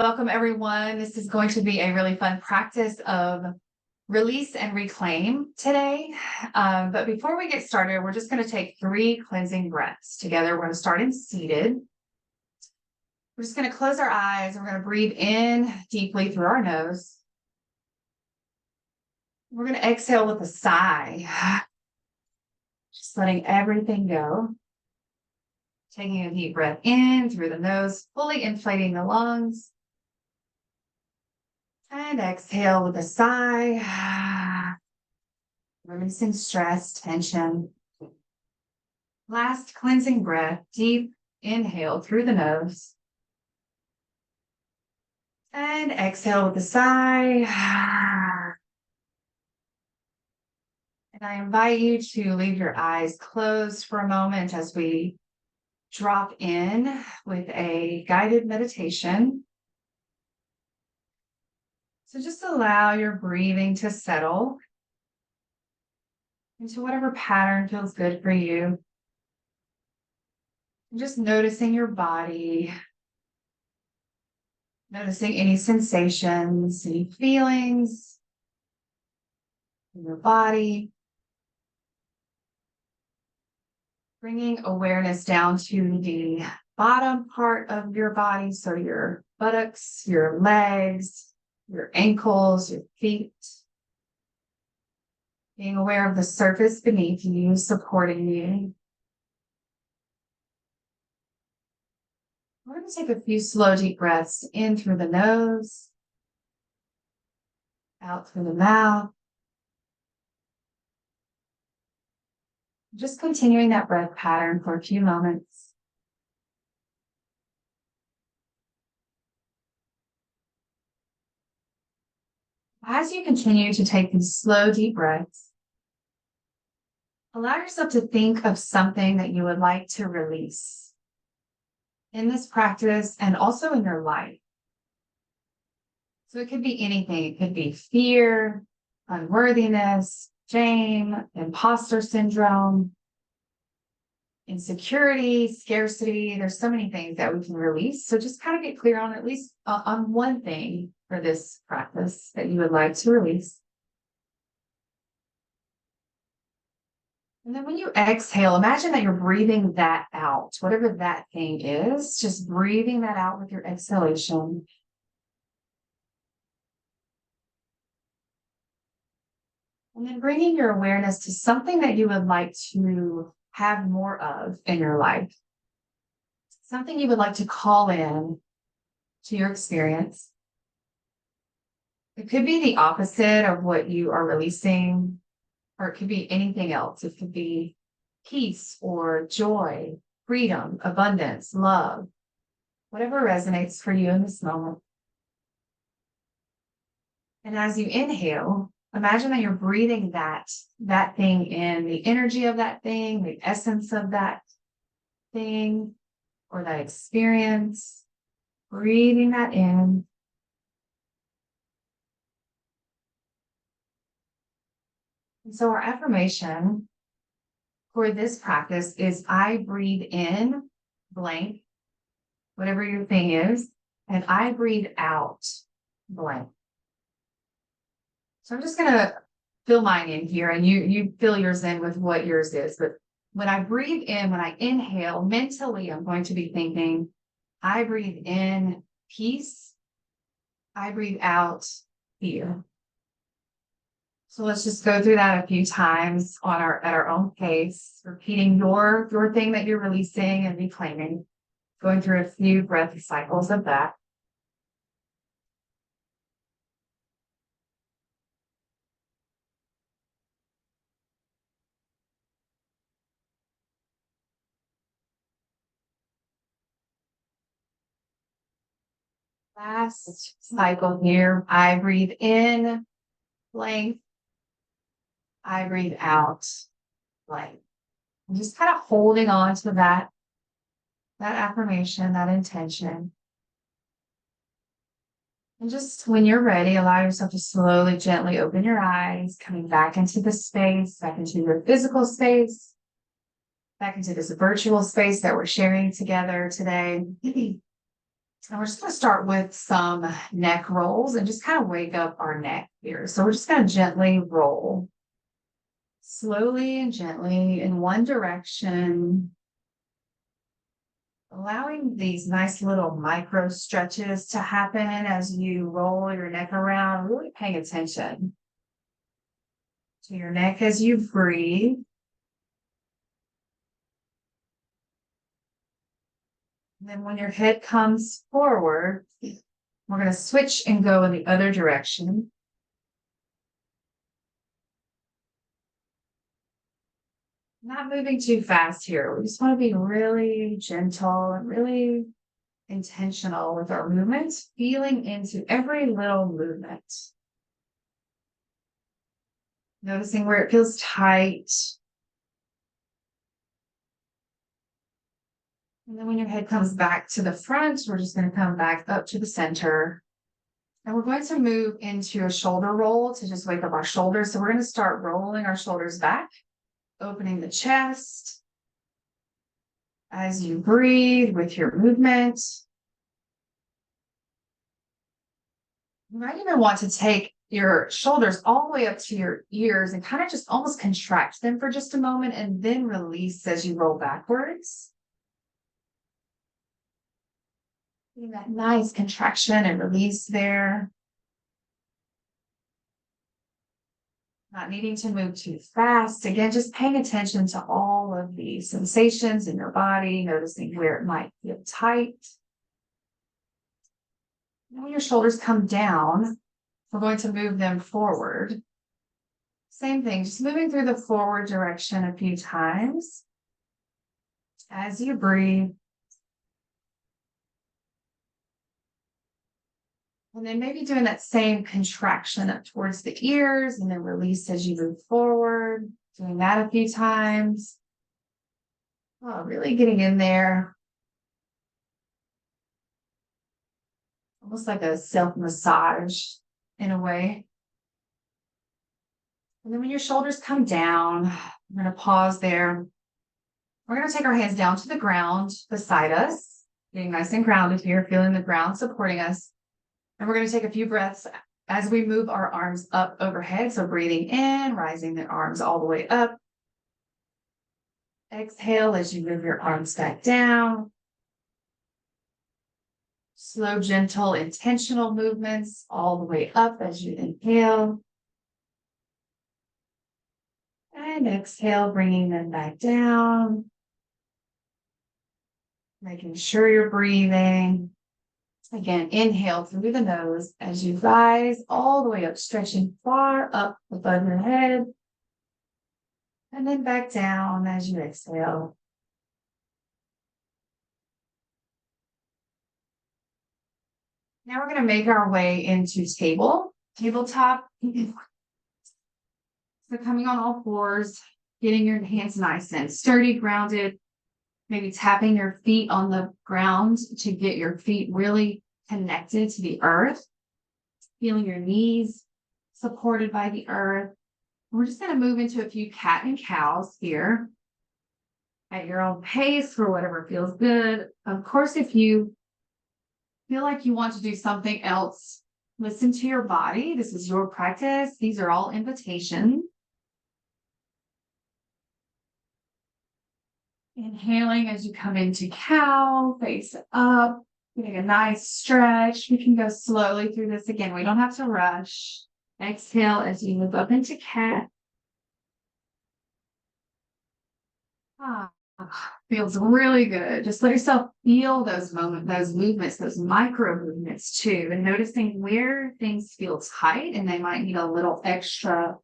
Welcome, everyone. This is going to be a really fun practice of release and reclaim today. But before we get started, we're just going to take 3 cleansing breaths together. We're going to start in seated. We're just going to close our eyes. We're going to breathe in deeply through our nose. We're going to exhale with a sigh, just letting everything go. Taking a deep breath in through the nose, fully inflating the lungs. And exhale with a sigh, releasing stress, tension. Last cleansing breath, deep inhale through the nose. And exhale with a sigh. And I invite you to leave your eyes closed for a moment as we drop in with a guided meditation. So just allow your breathing to settle into whatever pattern feels good for you. And just noticing your body, noticing any sensations, any feelings in your body. Bringing awareness down to the bottom part of your body, so your buttocks, your legs, your ankles, your feet. Being aware of the surface beneath you, supporting you. We're going to take a few slow, deep breaths in through the nose, out through the mouth. Just continuing that breath pattern for a few moments. As you continue to take these slow, deep breaths, allow yourself to think of something that you would like to release in this practice and also in your life. So it could be anything. It could be fear, unworthiness, shame, imposter syndrome, insecurity, scarcity. There's so many things that we can release. So just kind of get clear on at least on one thing for this practice that you would like to release. And then when you exhale, imagine that you're breathing that out, whatever that thing is, just breathing that out with your exhalation. And then bringing your awareness to something that you would like to have more of in your life. Something you would like to call in to your experience. It could be the opposite of what you are releasing, or it could be anything else. It could be peace or joy, freedom, abundance, love, whatever resonates for you in this moment. And as you inhale, imagine that you're breathing that thing in, the energy of that thing, the essence of that thing or that experience, breathing that in. And so our affirmation for this practice is I breathe in blank, whatever your thing is, and I breathe out blank. So I'm just going to fill mine in here, and you fill yours in with what yours is. But when I breathe in, when I inhale, mentally, I'm going to be thinking, I breathe in peace. I breathe out fear. So let's just go through that a few times at our own pace, repeating your thing that you're releasing and reclaiming, going through a few breath cycles of that. Last cycle here, I breathe in blank. I breathe out blank. I'm just kind of holding on to that affirmation, that intention. And just when you're ready, allow yourself to slowly, gently open your eyes, coming back into the space, back into your physical space, back into this virtual space that we're sharing together today. And we're just going to start with some neck rolls and just kind of wake up our neck here. So we're just going to gently roll slowly and gently in one direction, allowing these nice little micro stretches to happen as you roll your neck around, really paying attention to your neck as you breathe. And then when your head comes forward, we're going to switch and go in the other direction. Not moving too fast here. We just want to be really gentle and really intentional with our movements, feeling into every little movement. Noticing where it feels tight. And then when your head comes back to the front, we're just going to come back up to the center. And we're going to move into a shoulder roll to just wake up our shoulders. So we're going to start rolling our shoulders back, opening the chest as you breathe with your movement. You might even want to take your shoulders all the way up to your ears and kind of just almost contract them for just a moment and then release as you roll backwards. Getting that nice contraction and release there. Not needing to move too fast. Again, just paying attention to all of the sensations in your body, noticing where it might feel tight. And when your shoulders come down, we're going to move them forward. Same thing, just moving through the forward direction a few times as you breathe. And then maybe doing that same contraction up towards the ears and then release as you move forward. Doing that a few times. Oh, really getting in there. Almost like a self-massage in a way. And then when your shoulders come down, we're going to pause there. We're going to take our hands down to the ground beside us, getting nice and grounded here, feeling the ground supporting us. And we're going to take a few breaths as we move our arms up overhead. So breathing in, rising the arms all the way up. Exhale as you move your arms back down. Slow, gentle, intentional movements all the way up as you inhale. And exhale, bringing them back down. Making sure you're breathing. Again, inhale through the nose as you rise all the way up, stretching far up above your head. And then back down as you exhale. Now we're going to make our way into tabletop. So coming on all fours, getting your hands nice and sturdy, grounded. Maybe tapping your feet on the ground to get your feet really connected to the earth. Feeling your knees supported by the earth. We're just going to move into a few cat and cows here at your own pace for whatever feels good. Of course, if you feel like you want to do something else, listen to your body. This is your practice. These are all invitations. Inhaling as you come into cow, face up, getting a nice stretch. We can go slowly through this again. We don't have to rush. Exhale as you move up into cat. Feels really good. Just let yourself feel those moments, those movements, those micro movements too, and noticing where things feel tight and they might need a little extra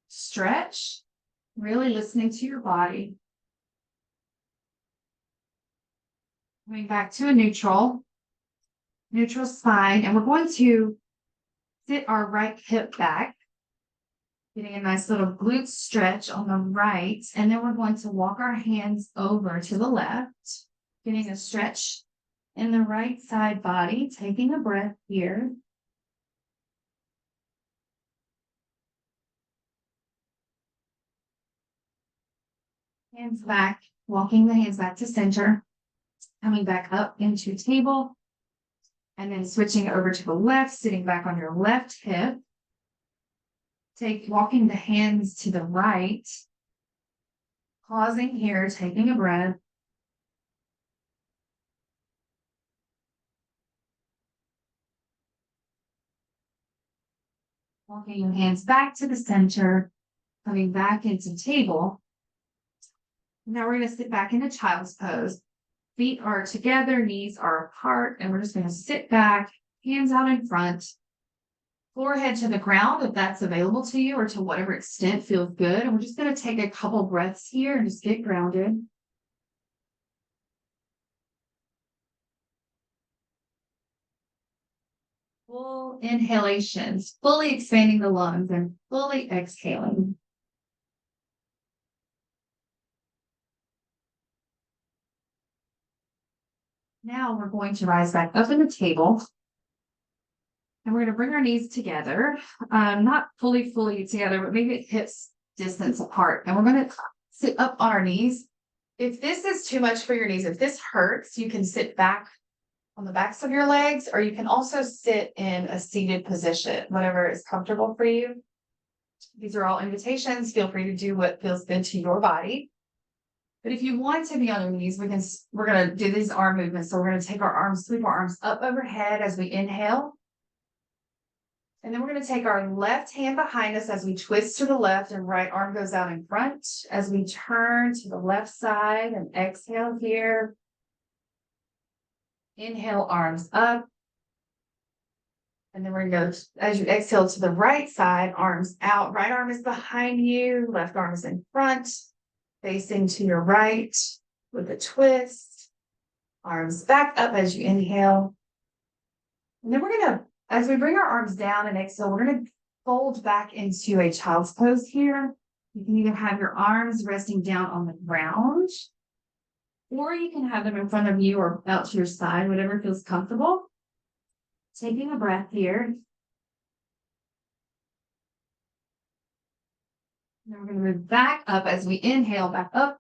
stretch. Really listening to your body. Coming back to a neutral spine, and we're going to sit our right hip back, getting a nice little glute stretch on the right, and then we're going to walk our hands over to the left, getting a stretch in the right side body, taking a breath here. Hands back, walking the hands back to center. Coming back up into table. And then switching over to the left, sitting back on your left hip. Walking the hands to the right. Pausing here, taking a breath. Walking your hands back to the center, coming back into table. Now we're going to sit back into child's pose. Feet are together, knees are apart, and we're just going to sit back, hands out in front, forehead to the ground if that's available to you, or to whatever extent feels good. And we're just going to take a couple breaths here and just get grounded. Full inhalations, fully expanding the lungs and fully exhaling. Now we're going to rise back up in the table. And we're going to bring our knees together, not fully together, but maybe hips distance apart. And we're going to sit up on our knees. If this is too much for your knees, if this hurts, you can sit back on the backs of your legs, or you can also sit in a seated position, whatever is comfortable for you. These are all invitations. Feel free to do what feels good to your body. But if you want to be on your knees, we're going to do these arm movements. So we're going to take our arms, sweep our arms up overhead as we inhale. And then we're going to take our left hand behind us as we twist to the left, and right arm goes out in front as we turn to the left side and exhale here. Inhale, arms up. And then we're going to go, as you exhale, to the right side, arms out. Right arm is behind you, left arm is in front, facing to your right with a twist. Arms back up as you inhale. And then we're going to, as we bring our arms down and exhale, we're going to fold back into a child's pose here. You can either have your arms resting down on the ground, or you can have them in front of you or out to your side, whatever feels comfortable. Taking a breath here. Then we're going to move back up as we inhale, back up,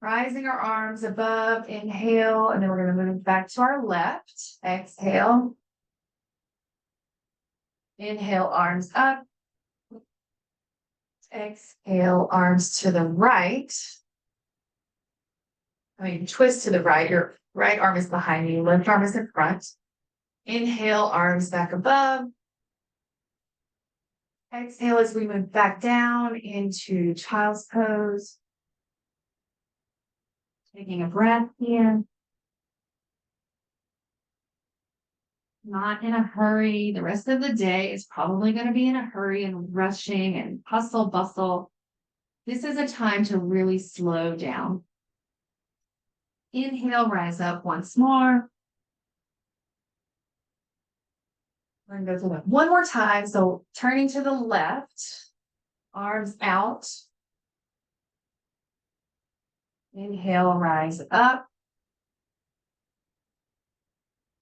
rising our arms above, inhale, and then we're going to move back to our left, exhale. Inhale, arms up. Exhale, arms to the right. Twist to the right. Your right arm is behind you, left arm is in front. Inhale, arms back above. Exhale as we move back down into child's pose. Taking a breath in. Not in a hurry. The rest of the day is probably going to be in a hurry and rushing and hustle bustle. This is a time to really slow down. Inhale, rise up once more. We're going to go through that one more time. So turning to the left, arms out. Inhale, rise up.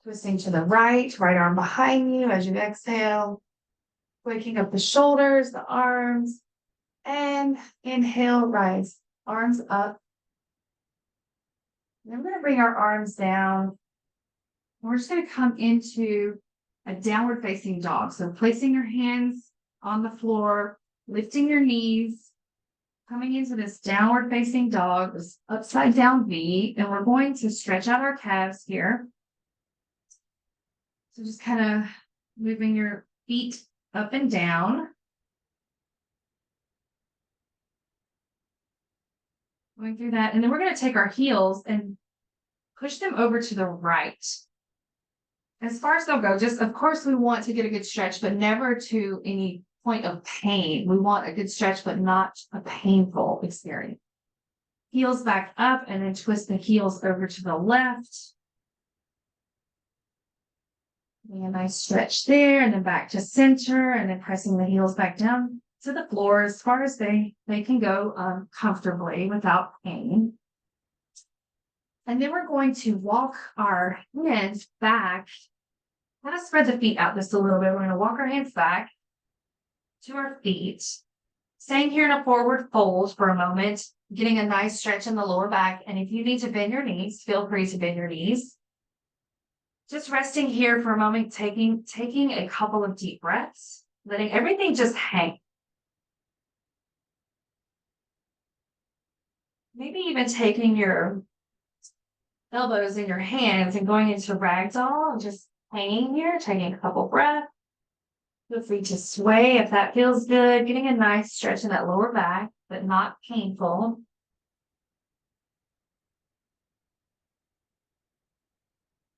Twisting to the right, right arm behind you as you exhale. Waking up the shoulders, the arms. And inhale, rise, arms up. And then we're going to bring our arms down. We're just going to come into a downward facing dog. So placing your hands on the floor, lifting your knees, coming into this downward facing dog, this upside down V, and we're going to stretch out our calves here. So just kind of moving your feet up and down. Going through that. And then we're going to take our heels and push them over to the right. As far as they'll go, just, of course, we want to get a good stretch, but never to any point of pain. We want a good stretch, but not a painful experience. Heels back up, and then twist the heels over to the left. And a nice stretch there, and then back to center, and then pressing the heels back down to the floor as far as they can go comfortably without pain. And then we're going to walk our hands back. Kind of spread the feet out just a little bit. We're going to walk our hands back to our feet. Staying here in a forward fold for a moment, getting a nice stretch in the lower back. And if you need to bend your knees, feel free to bend your knees. Just resting here for a moment, taking a couple of deep breaths, letting everything just hang. Maybe even taking your elbows in your hands and going into ragdoll and just hanging here, taking a couple breaths. Feel free to sway if that feels good, getting a nice stretch in that lower back, but not painful.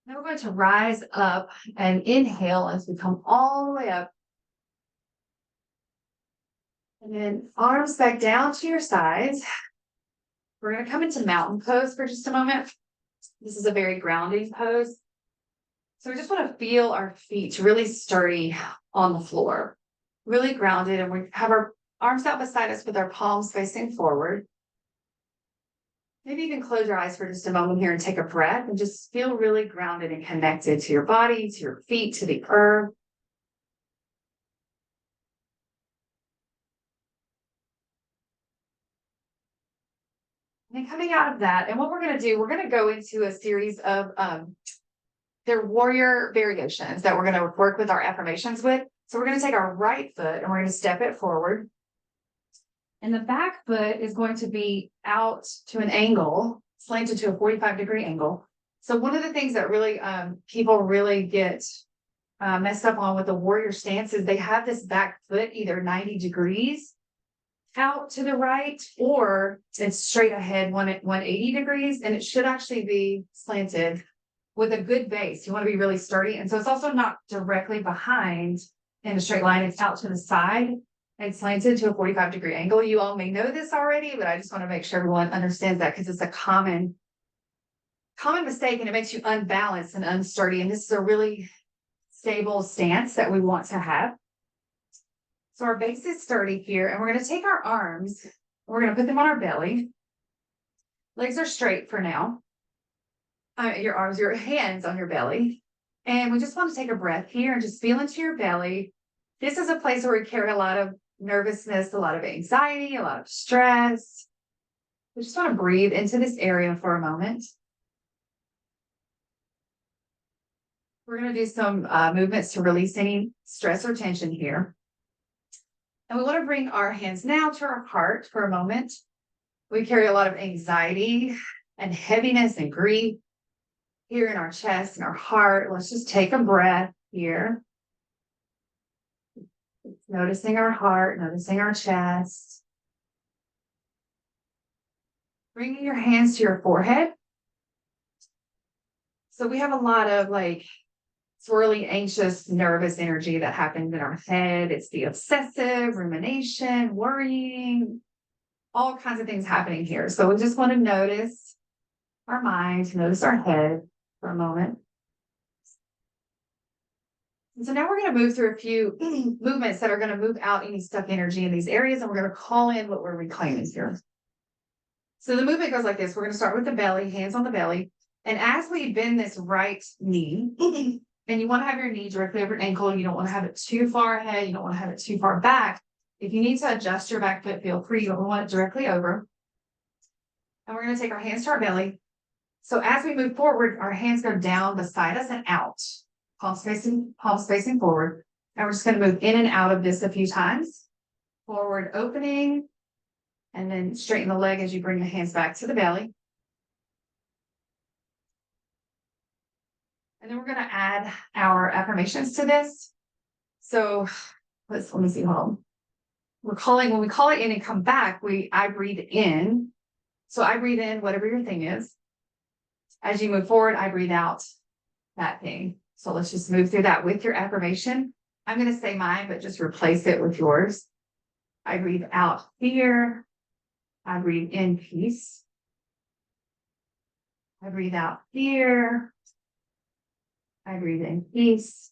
Now we're going to rise up and inhale as we come all the way up. And then arms back down to your sides. We're going to come into mountain pose for just a moment. This is a very grounding pose. So we just want to feel our feet really sturdy on the floor, really grounded. And we have our arms out beside us with our palms facing forward. Maybe you can close your eyes for just a moment here and take a breath and just feel really grounded and connected to your body, to your feet, to the earth. And coming out of that, and what we're going to do, we're going to go into a series of their warrior variations that we're going to work with our affirmations with. So we're going to take our right foot and we're going to step it forward. And the back foot is going to be out to an angle, slanted to a 45-degree angle. So one of the things that really people really get messed up on with the warrior stance is they have this back foot either 90 degrees out to the right, or it's straight ahead 180 degrees, and it should actually be slanted with a good base. You want to be really sturdy. And so it's also not directly behind in a straight line. It's out to the side and slanted to a 45-degree angle. You all may know this already, but I just want to make sure everyone understands that because it's a common mistake, and it makes you unbalanced and unsturdy. And this is a really stable stance that we want to have. So our base is sturdy here, and we're going to take our arms, we're going to put them on our belly. Legs are straight for now. Your hands on your belly. And we just want to take a breath here and just feel into your belly. This is a place where we carry a lot of nervousness, a lot of anxiety, a lot of stress. We just want to breathe into this area for a moment. We're going to do some movements to release any stress or tension here. And we want to bring our hands now to our heart for a moment. We carry a lot of anxiety and heaviness and grief here in our chest and our heart. Let's just take a breath here. Noticing our heart, noticing our chest. Bringing your hands to your forehead. So we have a lot of swirly, anxious, nervous energy that happens in our head. It's the obsessive, rumination, worrying, all kinds of things happening here. So we just want to notice our mind, notice our head for a moment. And so now we're going to move through a few movements that are going to move out any stuck energy in these areas, and we're going to call in what we're reclaiming here. So the movement goes like this. We're going to start with the belly, hands on the belly. And as we bend this right knee, and you want to have your knee directly over your ankle, you don't want to have it too far ahead, you don't want to have it too far back. If you need to adjust your back foot, feel free. You don't want it directly over. And we're going to take our hands to our belly. So as we move forward, our hands go down beside us and out. Palms facing forward. And we're just going to move in and out of this a few times. Forward opening, and then straighten the leg as you bring the hands back to the belly. And then we're going to add our affirmations to this. So let me see, hold on. When we call it in and come back, I breathe in. So I breathe in whatever your thing is. As you move forward, I breathe out that thing. So let's just move through that with your affirmation. I'm going to say mine, but just replace it with yours. I breathe out fear. I breathe in peace. I breathe out fear. I breathe in peace.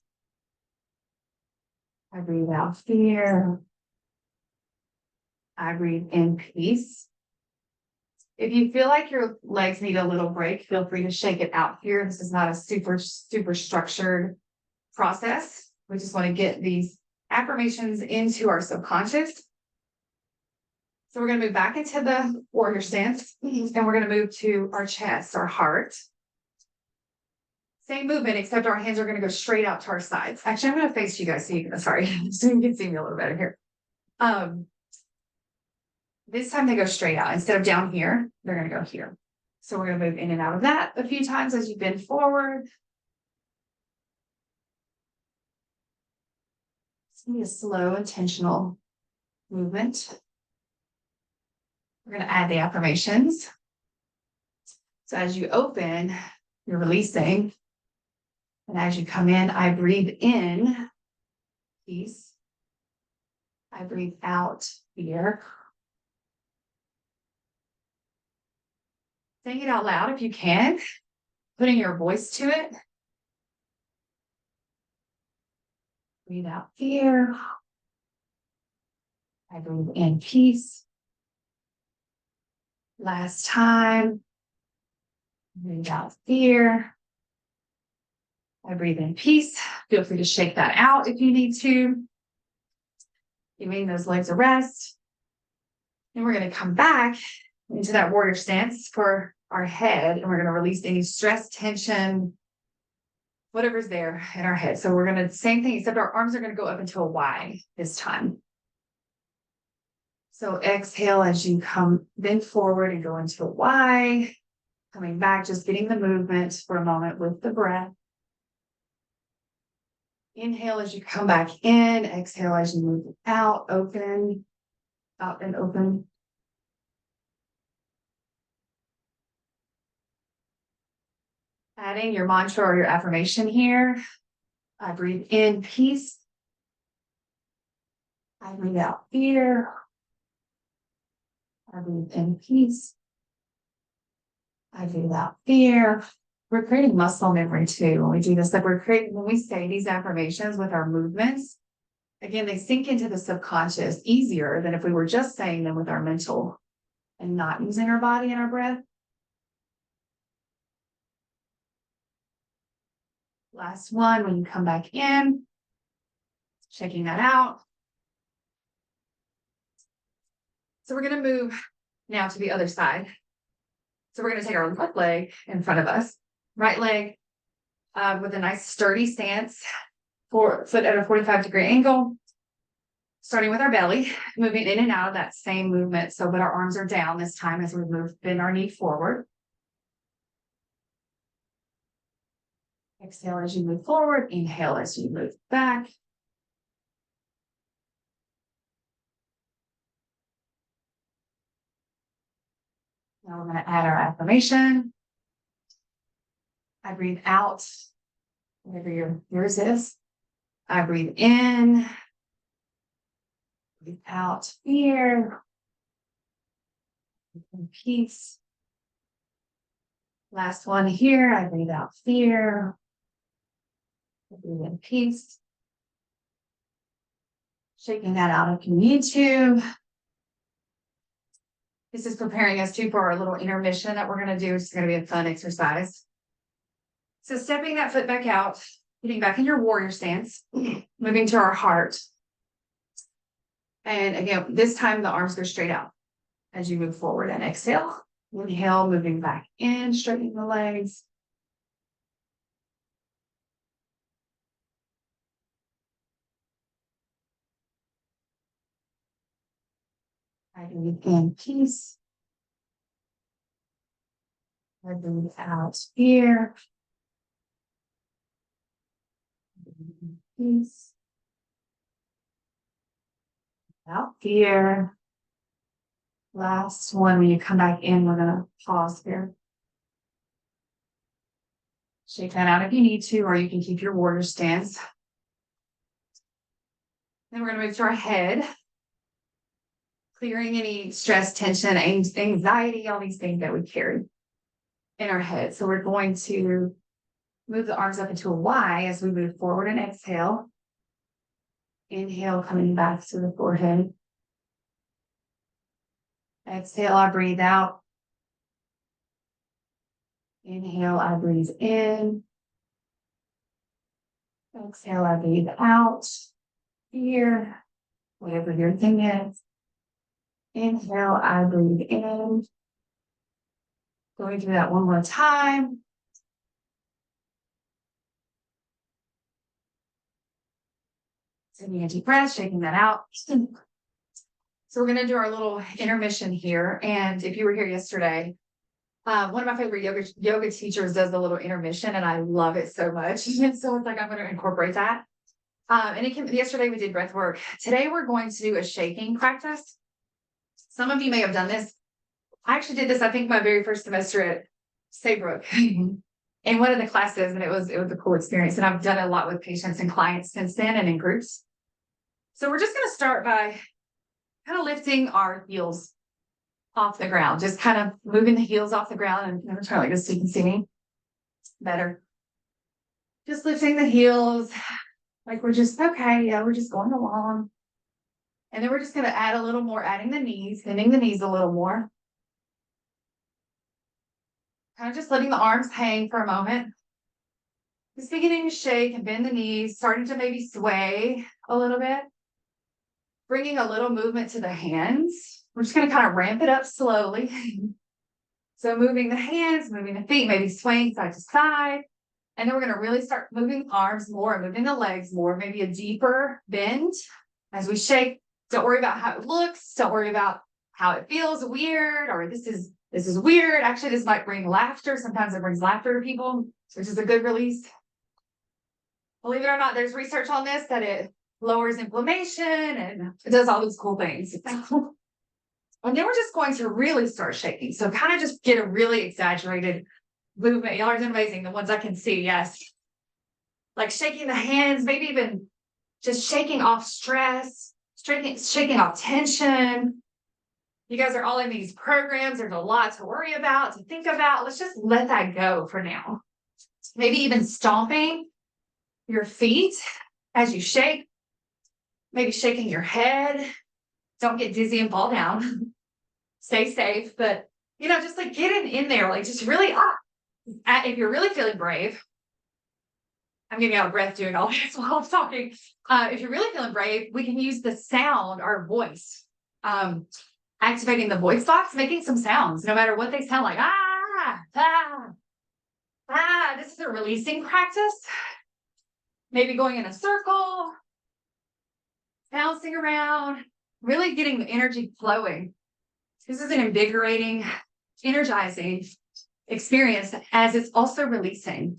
I breathe out fear. I breathe in peace. If you feel like your legs need a little break, feel free to shake it out here. This is not a super structured process. We just want to get these affirmations into our subconscious. So we're going to move back into the warrior stance, and we're going to move to our chest, our heart. Same movement, except our hands are going to go straight out to our sides. Actually, I'm going to face you guys so you can, sorry, so you can see me a little better here. This time they go straight out. Instead of down here, they're going to go here. So we're going to move in and out of that a few times as you bend forward. It's going to be a slow, intentional movement. We're going to add the affirmations. So as you open, you're releasing. And as you come in, I breathe in peace. I breathe out fear. Saying it out loud if you can, putting your voice to it. Breathe out fear. I breathe in peace. Last time. Breathe out fear. I breathe in peace. Feel free to shake that out if you need to. Giving those legs a rest. And we're going to come back into that warrior stance for our head. And we're going to release any stress, tension, whatever's there in our head. So we're going to, same thing, except our arms are going to go up into a Y this time. So exhale as you come, bend forward and go into a Y. Coming back, just getting the movement for a moment with the breath. Inhale as you come back in. Exhale as you move out, open, out and open. Adding your mantra or your affirmation here. I breathe in peace. I breathe out fear. I breathe in peace. I breathe out fear. We're creating muscle memory too when we do this. Like when we say these affirmations with our movements, again, they sink into the subconscious easier than if we were just saying them with our mental and not using our body and our breath. Last one, when you come back in, checking that out. So we're going to move now to the other side. So we're going to take our left leg in front of us, right leg with a nice sturdy stance, foot at a 45-degree angle, starting with our belly, moving in and out of that same movement. So, but our arms are down this time as we bend our knee forward. Exhale as you move forward. Inhale as you move back. Now we're going to add our affirmation. I breathe out, whatever yours is. I breathe in. Breathe out fear. Breathe in peace. Last one here. I breathe out fear. I breathe in peace. Shaking that out if you need to. This is preparing us too for our little intermission that we're going to do. It's going to be a fun exercise. So stepping that foot back out, getting back in your warrior stance, moving to our heart. And again, this time the arms go straight out as you move forward and exhale. Inhale, moving back in, straightening the legs. I breathe in peace. I breathe out fear. Peace. Out fear. Last one, when you come back in, we're going to pause here. Shake that out if you need to, or you can keep your warrior stance. Then we're going to move to our head, clearing any stress, tension, anxiety, all these things that we carry in our head. So we're going to move the arms up into a Y as we move forward and exhale. Inhale, coming back to the forehead. Exhale, I breathe out. Inhale, I breathe in. Exhale, I breathe out. Fear, whatever your thing is. Inhale, I breathe in. Going through that one more time. Taking a deep breath, shaking that out. So we're going to do our little intermission here. And if you were here yesterday, one of my favorite yoga teachers does the little intermission, and I love it so much. And so it's like, I'm going to incorporate that. Yesterday we did breath work. Today we're going to do a shaking practice. Some of you may have done this. I actually did this, I think, my very first semester at Saybrook in one of the classes, and it was a cool experience. And I've done it a lot with patients and clients since then and in groups. So we're just going to start by kind of lifting our heels off the ground, just kind of moving the heels off the ground. And I'm trying like this so you can see me better. Just lifting the heels, like we're just, okay, yeah, we're just going along. And then we're just going to add a little more, adding the knees, bending the knees a little more. Kind of just letting the arms hang for a moment. Just beginning to shake and bend the knees, starting to maybe sway a little bit. Bringing a little movement to the hands. We're just going to kind of ramp it up slowly. So moving the hands, moving the feet, maybe swaying side to side. And then we're going to really start moving the arms more, moving the legs more, maybe a deeper bend as we shake. Don't worry about how it looks. Don't worry about how it feels weird or this is weird. Actually, this might bring laughter. Sometimes it brings laughter to people, which is a good release. Believe it or not, there's research on this that it lowers inflammation and it does all these cool things. And then we're just going to really start shaking. So kind of just get a really exaggerated movement. Y'all are doing amazing. The ones I can see, yes. Like shaking the hands, maybe even just shaking off stress, shaking off tension. You guys are all in these programs. There's a lot to worry about, to think about. Let's just let that go for now. Maybe even stomping your feet as you shake. Maybe shaking your head. Don't get dizzy and fall down. Stay safe. But, just like get in there. Like just really, if you're really feeling brave, I'm getting out of breath doing all this while I'm talking. If you're really feeling brave, we can use the sound, our voice. Activating the voice box, making some sounds, no matter what they sound like. This is a releasing practice. Maybe going in a circle, bouncing around, really getting the energy flowing. This is an invigorating, energizing experience as it's also releasing.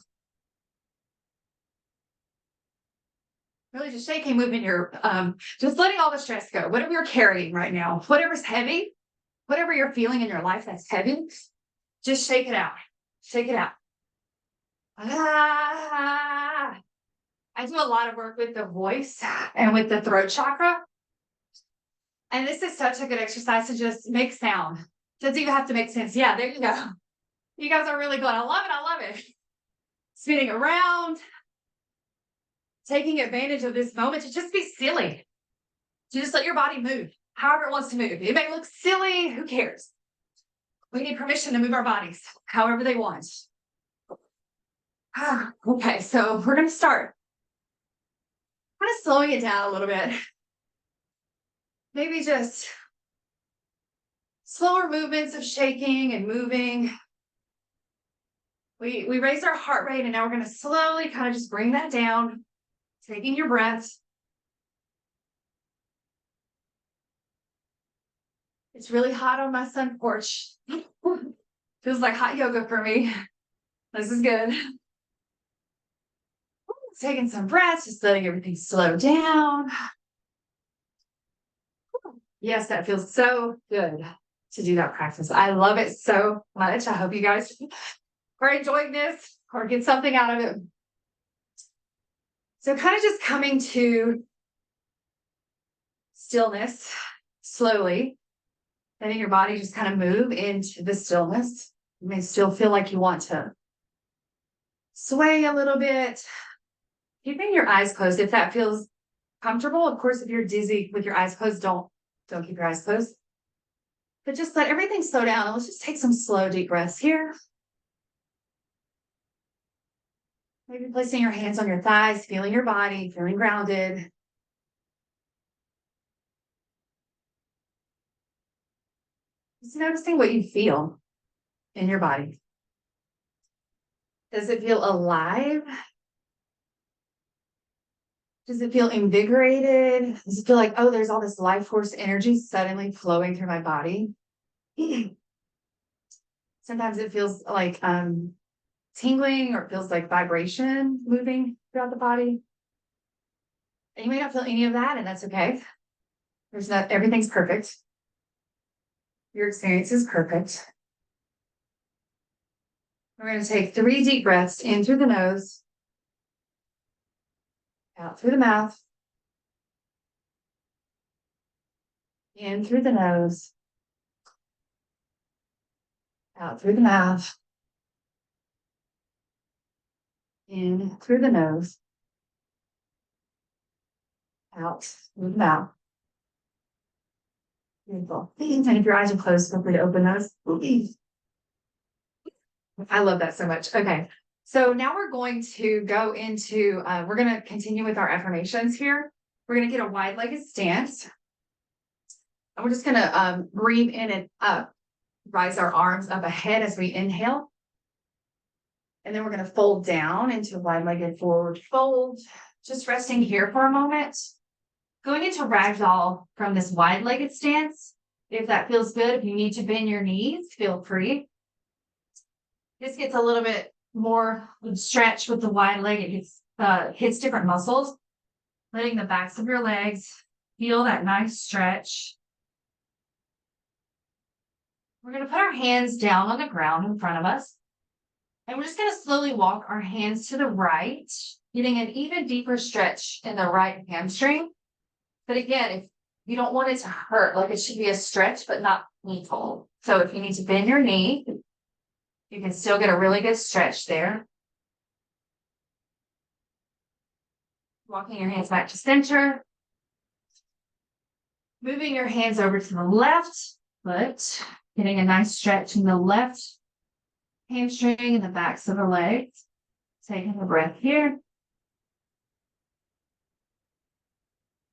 Really just shaking, moving your, just letting all the stress go. Whatever you're carrying right now, whatever's heavy, whatever you're feeling in your life that's heavy, just shake it out. Shake it out. I do a lot of work with the voice and with the throat chakra. And this is such a good exercise to just make sound. Doesn't even have to make sense. Yeah, there you go. You guys are really good. I love it. I love it. Spinning around. Taking advantage of this moment to just be silly. To just let your body move however it wants to move. It may look silly. Who cares? We need permission to move our bodies however they want. Okay, so we're going to start kind of slowing it down a little bit. Maybe just slower movements of shaking and moving. We raise our heart rate, and now we're going to slowly kind of just bring that down, taking your breaths. It's really hot on my sun porch. Feels like hot yoga for me. This is good. Taking some breaths, just letting everything slow down. Yes, that feels so good to do that practice. I love it so much. I hope you guys are enjoying this or get something out of it. So kind of just coming to stillness slowly, letting your body just kind of move into the stillness. You may still feel like you want to sway a little bit. Keeping your eyes closed if that feels comfortable. Of course, if you're dizzy with your eyes closed, don't keep your eyes closed. But just let everything slow down. And let's just take some slow, deep breaths here. Maybe placing your hands on your thighs, feeling your body, feeling grounded. Just noticing what you feel in your body. Does it feel alive? Does it feel invigorated? Does it feel like, oh, there's all this life force energy suddenly flowing through my body? Sometimes it feels like tingling, or it feels like vibration moving throughout the body. And you may not feel any of that, and that's okay. Everything's perfect. Your experience is perfect. We're going to take 3 deep breaths in through the nose, out through the mouth, in through the nose, out through the mouth, in through the nose, out through the mouth. Beautiful. And if your eyes are closed, feel free to open those. I love that so much. Okay. So now we're going to go into, we're going to continue with our affirmations here. We're going to get a wide-legged stance. And we're just going to breathe in and up, rise our arms up ahead as we inhale. And then we're going to fold down into wide-legged forward fold, just resting here for a moment. Going into ragdoll from this wide-legged stance. If that feels good, if you need to bend your knees, feel free. This gets a little bit more stretch with the wide leg. It hits different muscles, letting the backs of your legs feel that nice stretch. We're going to put our hands down on the ground in front of us. And we're just going to slowly walk our hands to the right, getting an even deeper stretch in the right hamstring. But again, if you don't want it to hurt, like it should be a stretch, but not painful. So if you need to bend your knee, you can still get a really good stretch there. Walking your hands back to center. Moving your hands over to the left foot, getting a nice stretch in the left hamstring and the backs of the legs. Taking a breath here.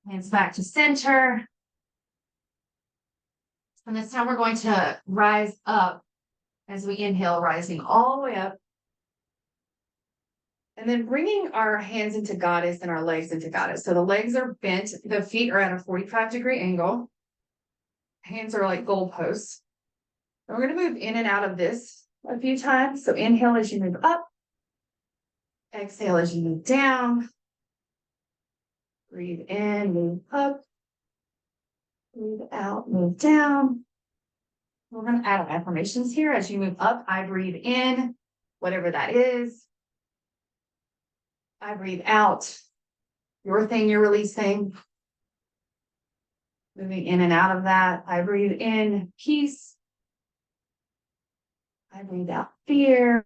Hands back to center. And this time we're going to rise up as we inhale, rising all the way up. And then bringing our hands into goddess and our legs into goddess. So the legs are bent, the feet are at a 45-degree angle. Hands are like goalposts. And we're going to move in and out of this a few times. So inhale as you move up. Exhale as you move down. Breathe in, move up. Breathe out, move down. We're going to add our affirmations here. As you move up, I breathe in, whatever that is. I breathe out, your thing you're releasing. Moving in and out of that. I breathe in peace. I breathe out fear.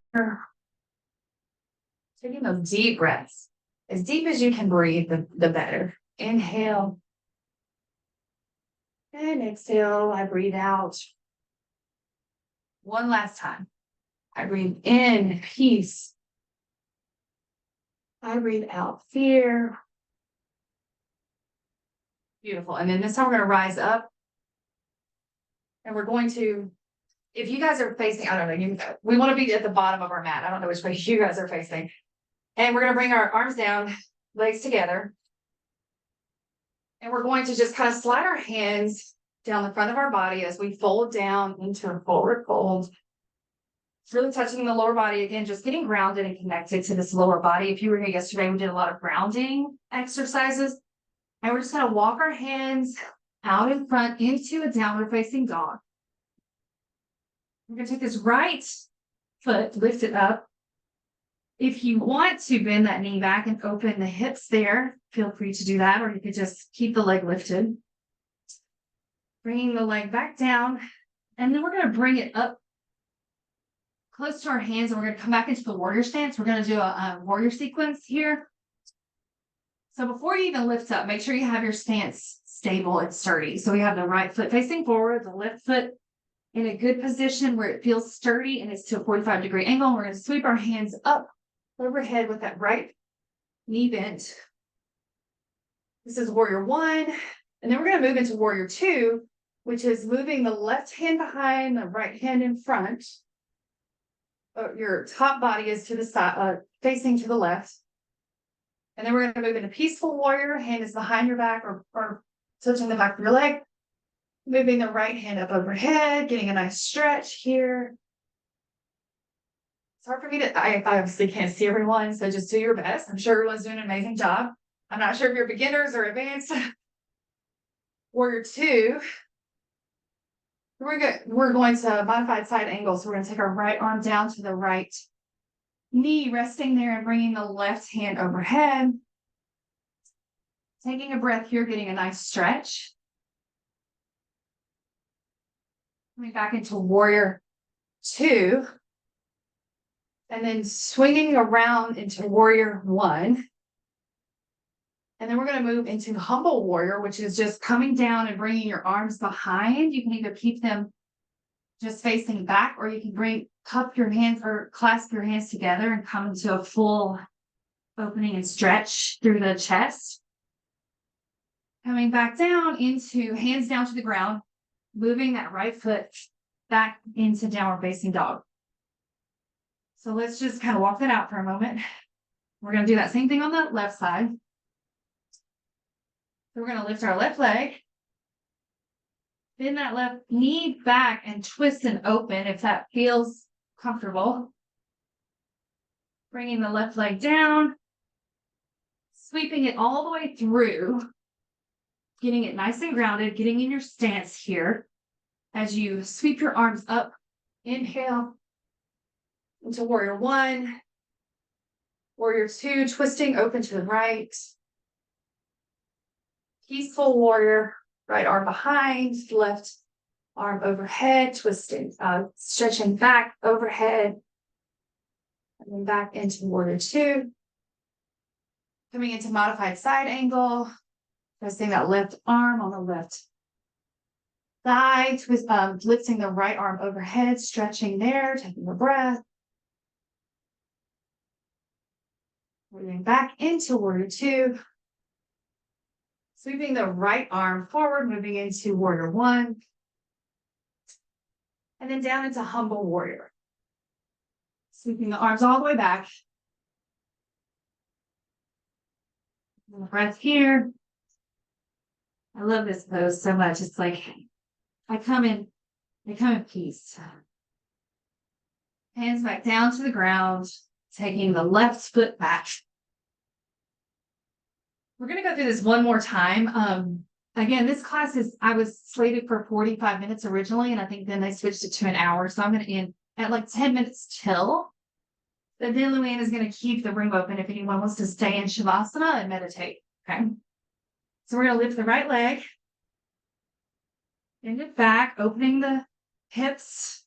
Taking those deep breaths. As deep as you can breathe, the better. Inhale. And exhale, I breathe out. One last time. I breathe in peace. I breathe out fear. Beautiful. And then this time we're going to rise up. And we're going to, if you guys are facing, I don't know, we want to be at the bottom of our mat. I don't know which way you guys are facing. And we're going to bring our arms down, legs together. And we're going to just kind of slide our hands down the front of our body as we fold down into a forward fold. It's really touching the lower body again, just getting grounded and connected to this lower body. If you were here yesterday, we did a lot of grounding exercises. And we're just going to walk our hands out in front into a downward facing dog. We're going to take this right foot, lift it up. If you want to bend that knee back and open the hips there, feel free to do that, or you could just keep the leg lifted. Bringing the leg back down, and then we're going to bring it up close to our hands, and we're going to come back into the warrior stance. We're going to do a warrior sequence here. So before you even lift up, make sure you have your stance stable and sturdy. So we have the right foot facing forward, the left foot in a good position where it feels sturdy and it's to a 45-degree angle. We're going to sweep our hands up overhead with that right knee bent. This is warrior one. And then we're going to move into warrior two, which is moving the left hand behind, the right hand in front. Your top body is to the side, facing to the left. And then we're going to move into peaceful warrior. Hand is behind your back or touching the back of your leg. Moving the right hand up overhead, getting a nice stretch here. It's hard for me to, I obviously can't see everyone, so just do your best. I'm sure everyone's doing an amazing job. I'm not sure if you're beginners or advanced. Warrior 2. We're going to modified side angle. So we're going to take our right arm down to the right knee, resting there and bringing the left hand overhead. Taking a breath here, getting a nice stretch. Coming back into warrior 2. And then swinging around into warrior 1. And then we're going to move into humble warrior, which is just coming down and bringing your arms behind. You can either keep them just facing back, or you can cup your hands or clasp your hands together and come into a full opening and stretch through the chest. Coming back down into hands down to the ground, moving that right foot back into downward facing dog. So let's just kind of walk that out for a moment. We're going to do that same thing on the left side. So we're going to lift our left leg. Bend that left knee back and twist and open if that feels comfortable. Bringing the left leg down. Sweeping it all the way through. Getting it nice and grounded. Getting in your stance here. As you sweep your arms up. Inhale. Into warrior 1, warrior 2, twisting open to the right. Peaceful warrior, right arm behind, left arm overhead, twisting, stretching back overhead, and then back into warrior 2. Coming into modified side angle, pressing that left arm on the left thigh, lifting the right arm overhead, stretching there, taking a breath. Moving back into warrior 2. Sweeping the right arm forward, moving into warrior 1. And then down into humble warrior. Sweeping the arms all the way back. And the breath here. I love this pose so much. It's like I come in peace. Hands back down to the ground, taking the left foot back. We're going to go through this one more time. Again, this class I was slated for 45 minutes originally, and I think then they switched it to an hour. So I'm going to end at like 10 minutes till. But then Luann is going to keep the room open if anyone wants to stay in Shavasana and meditate. Okay. So we're going to lift the right leg. Bend it back, opening the hips.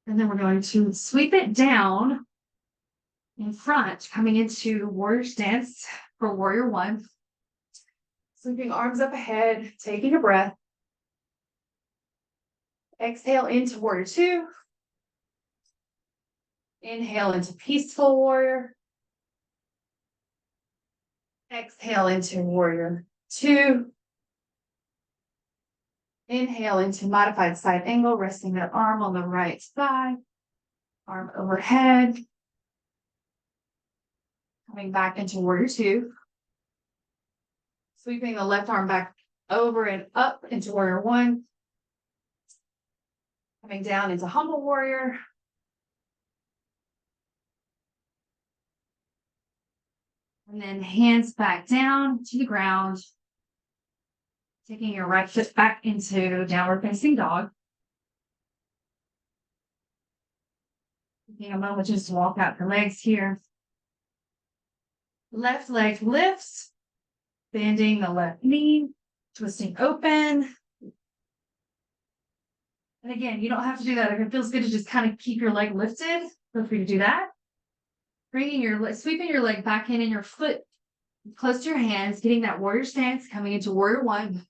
And then we're going to sweep it down in front, coming into warrior stance for warrior 1. Sweeping arms up ahead, taking a breath. Exhale into warrior 2. Inhale into peaceful warrior. Exhale into warrior 2. Inhale into modified side angle, resting that arm on the right thigh. Arm overhead. Coming back into warrior 2. Sweeping the left arm back over and up into warrior 1. Coming down into humble warrior. And then hands back down to the ground. Taking your right foot back into downward facing dog. Taking a moment just to walk out the legs here. Left leg lifts. Bending the left knee. Twisting open. And again, you don't have to do that. If it feels good to just kind of keep your leg lifted, feel free to do that. Sweeping your leg back in and your foot close to your hands, getting that warrior stance, coming into warrior 1.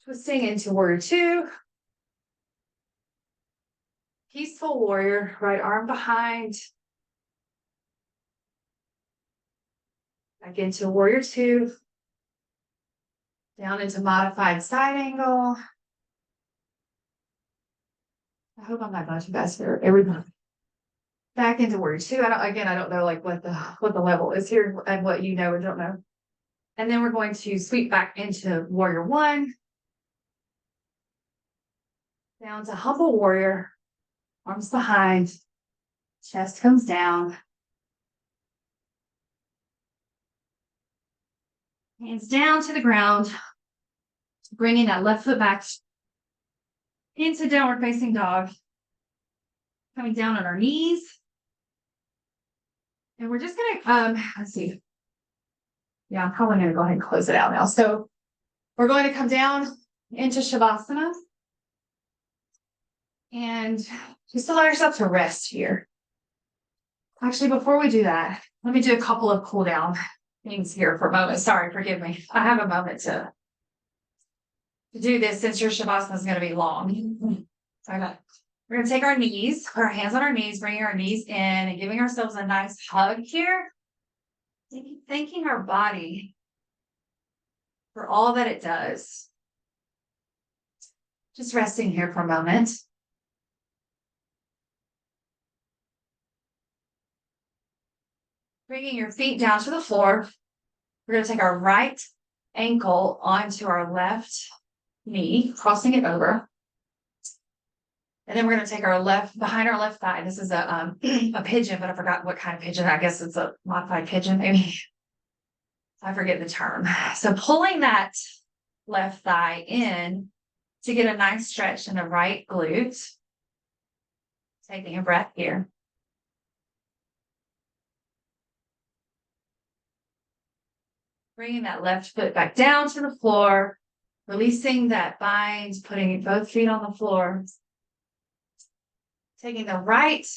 Twisting into warrior 2. Peaceful warrior, right arm behind. Back into warrior 2. Down into modified side angle. I hope I'm not going too fast for everybody. back into warrior two. I don't know like what the level is here and what you know or don't know. And then we're going to sweep back into warrior one, down to humble warrior, arms behind, chest comes down, hands down to the ground, bringing that left foot back into downward facing dog, coming down on our knees. And we're just gonna, let's see. Yeah, I'm probably gonna go ahead and close it out now. So we're going to come down into Shavasana and just allow yourself to rest here. Actually, before we do that, let me do a couple of cool down things here for a moment. Sorry, forgive me. I have a moment to do this since your Shavasana is going to be long. Sorry about it. We're going to take our knees, put our hands on our knees, bringing our knees in and giving ourselves a nice hug here. Thanking our body for all that it does. Just resting here for a moment. Bringing your feet down to the floor. We're going to take our right ankle onto our left knee, crossing it over. And then we're going to take our left, behind our left thigh. This is a pigeon, but I forgot what kind of pigeon. I guess it's a modified pigeon, maybe. I forget the term. So pulling that left thigh in to get a nice stretch in the right glute. Taking a breath here. Bringing that left foot back down to the floor, releasing that bind, putting both feet on the floor. Taking the right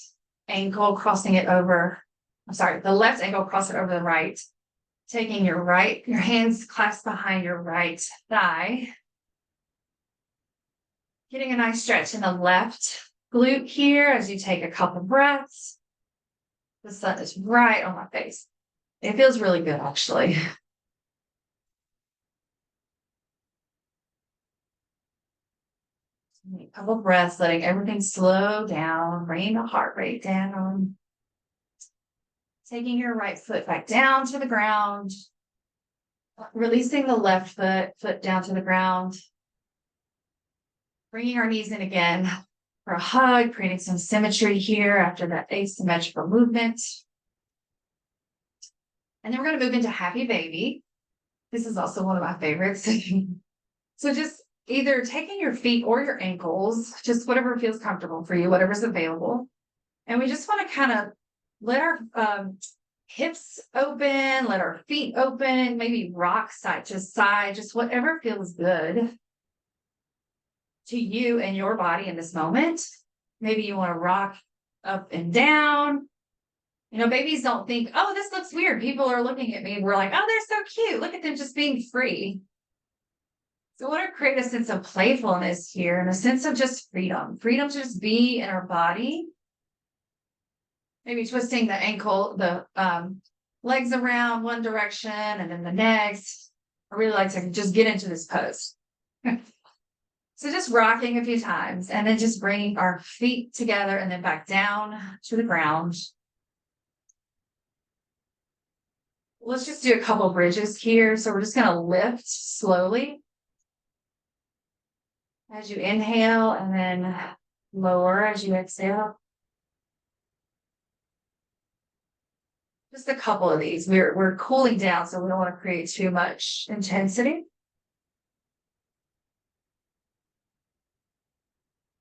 ankle, crossing it over. I'm sorry, the left ankle, cross it over the right. Taking your hands clasped behind your right thigh. Getting a nice stretch in the left glute here as you take a couple breaths. The sun is right on my face. It feels really good, actually. A couple breaths, letting everything slow down, bringing the heart rate down. Taking your right foot back down to the ground. Releasing the left foot down to the ground. Bringing our knees in again for a hug, creating some symmetry here after that asymmetrical movement. And then we're going to move into Happy Baby. This is also one of my favorites. So just either taking your feet or your ankles, just whatever feels comfortable for you, whatever's available. And we just want to kind of let our hips open, let our feet open, maybe rock side to side, just whatever feels good to you and your body in this moment. Maybe you want to rock up and down. You know, babies don't think, oh, this looks weird. People are looking at me. We're like, oh, they're so cute. Look at them just being free. So I want to create a sense of playfulness here and a sense of just freedom to just be in our body. Maybe twisting the ankle, the legs around one direction and then the next. I really like to just get into this pose. So just rocking a few times and then just bringing our feet together and then back down to the ground. Let's just do a couple bridges here. So we're just going to lift slowly as you inhale and then lower as you exhale. Just a couple of these. We're cooling down, so we don't want to create too much intensity.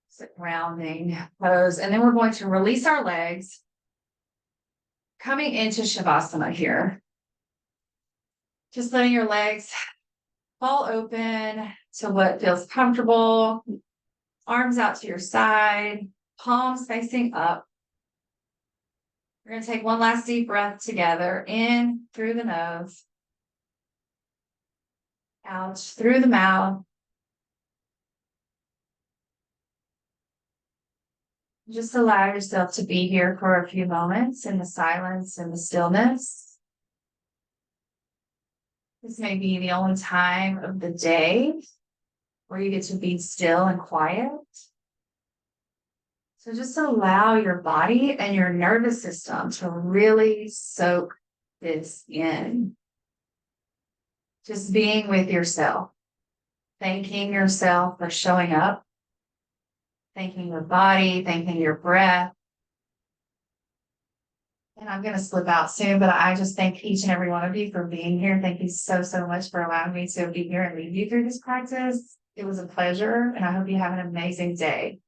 So grounding pose. And then we're going to release our legs. Coming into Shavasana here. Just letting your legs fall open to what feels comfortable. Arms out to your side. Palms facing up. We're going to take one last deep breath together. In through the nose. Out through the mouth. Just allow yourself to be here for a few moments in the silence and the stillness. This may be the only time of the day where you get to be still and quiet. So just allow your body and your nervous system to really soak this in. Just being with yourself, thanking yourself for showing up, thanking your body, thanking your breath. And I'm going to slip out soon, but I just thank each and every one of you for being here. Thank you so, so much for allowing me to be here and lead you through this practice. It was a pleasure, and I hope you have an amazing day.